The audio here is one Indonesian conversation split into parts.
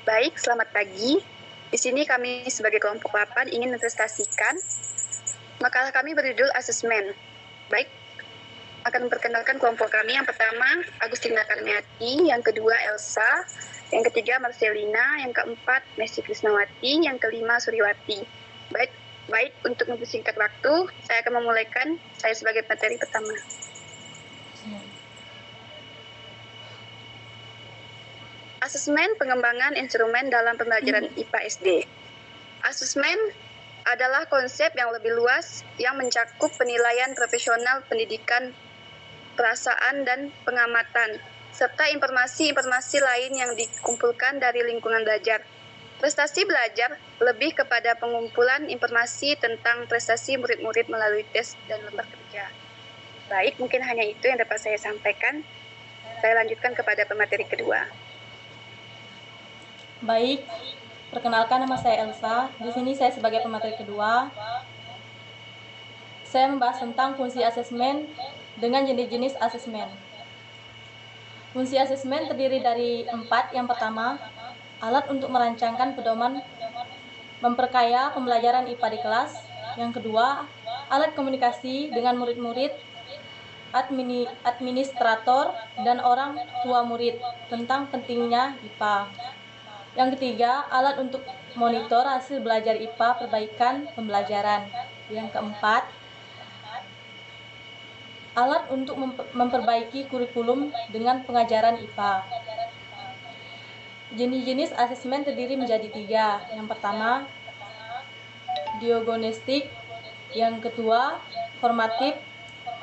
Baik, selamat pagi. Di sini kami sebagai kelompok 8 ingin mempresentasikan makalah kami berjudul asesmen. Baik, akan memperkenalkan kelompok kami. Yang pertama, Agustina Karniati, yang kedua Elsa, yang ketiga Marcelina, yang keempat Messi Krisnawati, yang kelima Suriwati. Baik, untuk mempersingkat waktu, saya akan memulaikan saya sebagai materi pertama. Asesmen pengembangan instrumen dalam pembelajaran IPA SD. Asesmen adalah konsep yang lebih luas yang mencakup penilaian profesional pendidikan, perasaan, dan pengamatan, serta informasi-informasi lain yang dikumpulkan dari lingkungan belajar. Prestasi belajar lebih kepada pengumpulan informasi tentang prestasi murid-murid melalui tes dan lembar kerja. Baik, mungkin hanya itu yang dapat saya sampaikan. Saya lanjutkan kepada pemateri kedua. Baik, perkenalkan nama saya Elsa. Di sini saya sebagai pemateri kedua. Saya membahas tentang fungsi asesmen dengan jenis-jenis asesmen. Fungsi asesmen terdiri dari 4. Yang pertama, alat untuk merancangkan pedoman memperkaya pembelajaran IPA di kelas. Yang kedua, alat komunikasi dengan murid-murid, administrator, dan orang tua murid tentang pentingnya IPA. Yang ketiga, alat untuk monitor hasil belajar IPA, perbaikan pembelajaran. Yang keempat, alat untuk memperbaiki kurikulum dengan pengajaran IPA. Jenis-jenis asesmen terdiri menjadi 3. Yang pertama, diagnostik. Yang kedua, formatif.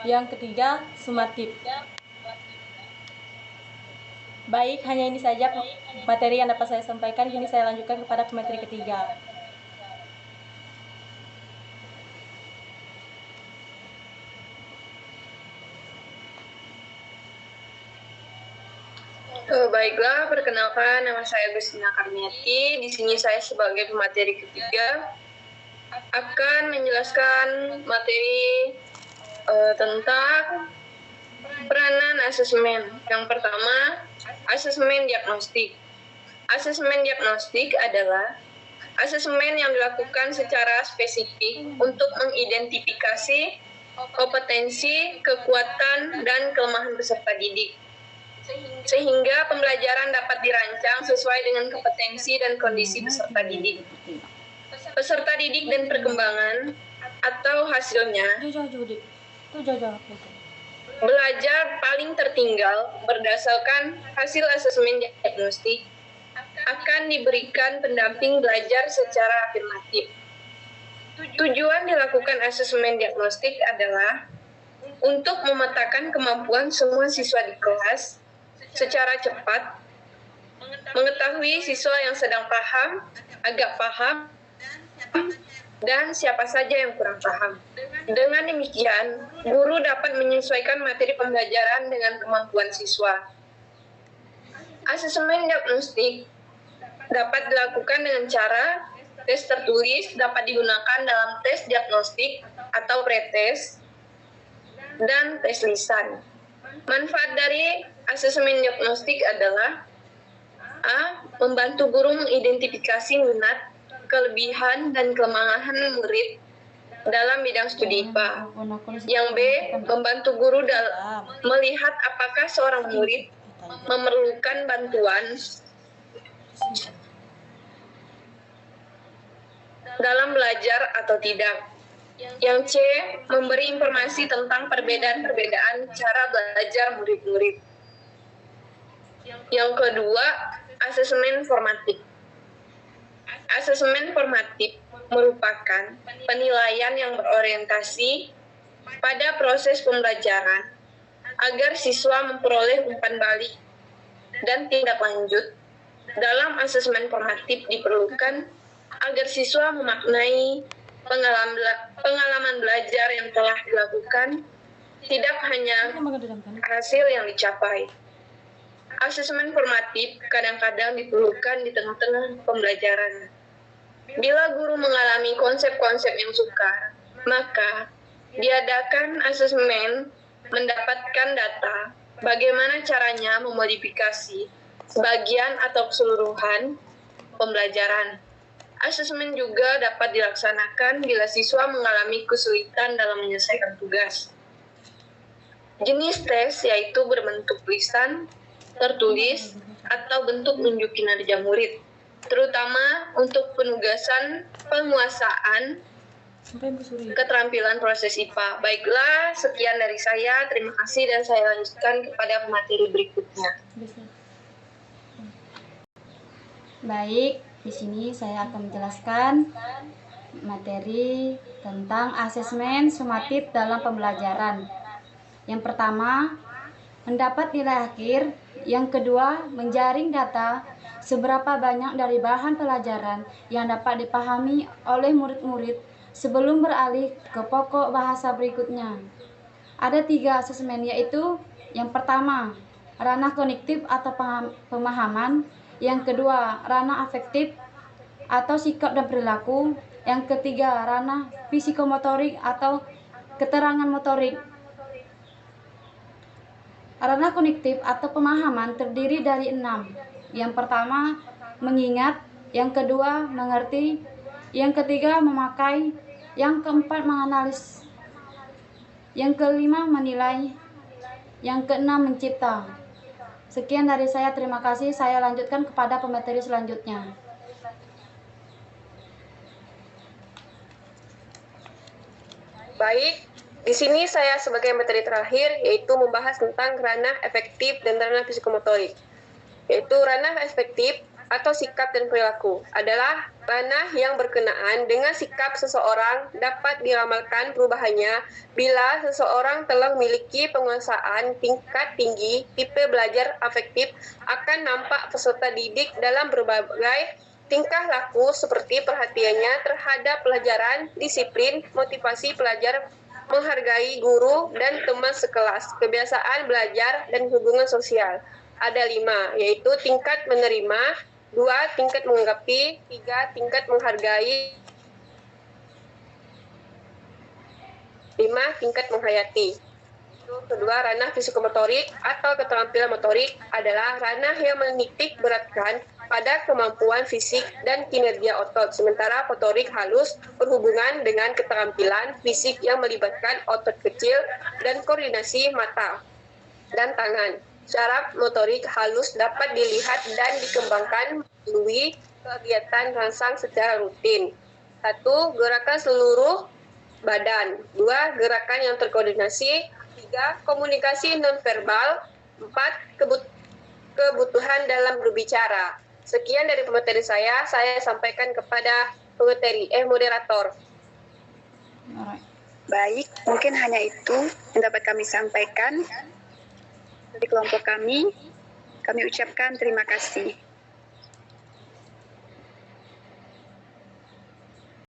Yang ketiga, sumatif. Baik, hanya ini saja materi yang dapat saya sampaikan. Kini saya lanjutkan kepada materi ketiga. Baiklah, perkenalkan nama saya Agustina Karniati. Di sini saya sebagai pemateri ketiga akan menjelaskan materi tentang peranan asesmen. Yang pertama, asesmen diagnostik. Asesmen diagnostik adalah asesmen yang dilakukan secara spesifik untuk mengidentifikasi kompetensi, kekuatan, dan kelemahan peserta didik, sehingga pembelajaran dapat dirancang sesuai dengan kompetensi dan kondisi peserta didik. Peserta didik dan perkembangan atau hasilnya belajar paling tertinggal berdasarkan hasil asesmen diagnostik akan diberikan pendamping belajar secara afirmatif. Tujuan dilakukan asesmen diagnostik adalah untuk memetakan kemampuan semua siswa di kelas secara cepat, mengetahui siswa yang sedang paham, agak paham, dan siapa saja yang kurang paham. Dengan demikian, guru dapat menyesuaikan materi pembelajaran dengan kemampuan siswa. Asesmen diagnostik dapat dilakukan dengan cara tes tertulis dapat digunakan dalam tes diagnostik atau pretest dan tes lisan. Manfaat dari asesmen diagnostik adalah A. Membantu guru mengidentifikasi minat, kelebihan, dan kelemahan murid dalam bidang studi IPA. Yang B. Membantu guru melihat apakah seorang murid memerlukan bantuan dalam belajar atau tidak. Yang C. Memberi informasi tentang perbedaan-perbedaan cara belajar murid-murid. Yang kedua, asesmen formatif. Asesmen formatif merupakan penilaian yang berorientasi pada proses pembelajaran agar siswa memperoleh umpan balik dan tindak lanjut. Dalam asesmen formatif diperlukan agar siswa memaknai pengalaman belajar yang telah dilakukan, tidak hanya hasil yang dicapai. Asesmen formatif kadang-kadang diperlukan di tengah-tengah pembelajaran. Bila guru mengalami konsep-konsep yang sukar, maka diadakan asesmen mendapatkan data bagaimana caranya memodifikasi sebagian atau keseluruhan pembelajaran. Asesmen juga dapat dilaksanakan bila siswa mengalami kesulitan dalam menyelesaikan tugas. Jenis tes yaitu berbentuk tulisan, tertulis, atau bentuk nunjuk kinerja murid, terutama untuk penugasan penguasaan keterampilan proses IPA. Baiklah, sekian dari saya. Terima kasih dan saya lanjutkan kepada materi berikutnya. Baik, di sini saya akan menjelaskan materi tentang asesmen sumatif dalam pembelajaran. Yang pertama, mendapat nilai akhir. Yang kedua, menjaring data seberapa banyak dari bahan pelajaran yang dapat dipahami oleh murid-murid sebelum beralih ke pokok bahasa berikutnya. Ada 3 asesmen, yaitu yang pertama, ranah kognitif atau pemahaman. Yang kedua, ranah afektif atau sikap dan perilaku. Yang ketiga, ranah psikomotorik atau keterangan motorik. Ranah kognitif atau pemahaman terdiri dari 6. Yang pertama, mengingat. Yang kedua, mengerti. Yang ketiga, memakai. Yang keempat, menganalisis. Yang kelima, menilai. Yang keenam, mencipta. Sekian dari saya, terima kasih. Saya lanjutkan kepada pemateri selanjutnya. Baik, di sini saya sebagai materi terakhir yaitu membahas tentang ranah efektif dan ranah psikomotorik. Yaitu ranah efektif atau sikap dan perilaku adalah ranah yang berkenaan dengan sikap seseorang dapat diramalkan perubahannya bila seseorang telah memiliki penguasaan tingkat tinggi tipe belajar afektif akan nampak peserta didik dalam berbagai tingkah laku seperti perhatiannya terhadap pelajaran, disiplin, motivasi pelajar, menghargai guru dan teman sekelas, kebiasaan belajar, dan hubungan sosial. Ada 5, yaitu tingkat menerima, 2. Tingkat menganggapi, 3. Tingkat menghargai, 5. Tingkat menghayati. Kedua, ranah psikomotorik atau keterampilan motorik adalah ranah yang menitik beratkan pada kemampuan fisik dan kinerja otot, sementara motorik halus berhubungan dengan keterampilan fisik yang melibatkan otot kecil dan koordinasi mata dan tangan. Syarat motorik halus dapat dilihat dan dikembangkan melalui kegiatan rangsang secara rutin. 1. Gerakan seluruh badan. 2. Gerakan yang terkoordinasi. 3. Komunikasi nonverbal. 4. Kebutuhan dalam berbicara. Sekian dari pemateri saya sampaikan kepada moderator. Baik, mungkin hanya itu yang dapat kami sampaikan. Dari kelompok kami ucapkan terima kasih.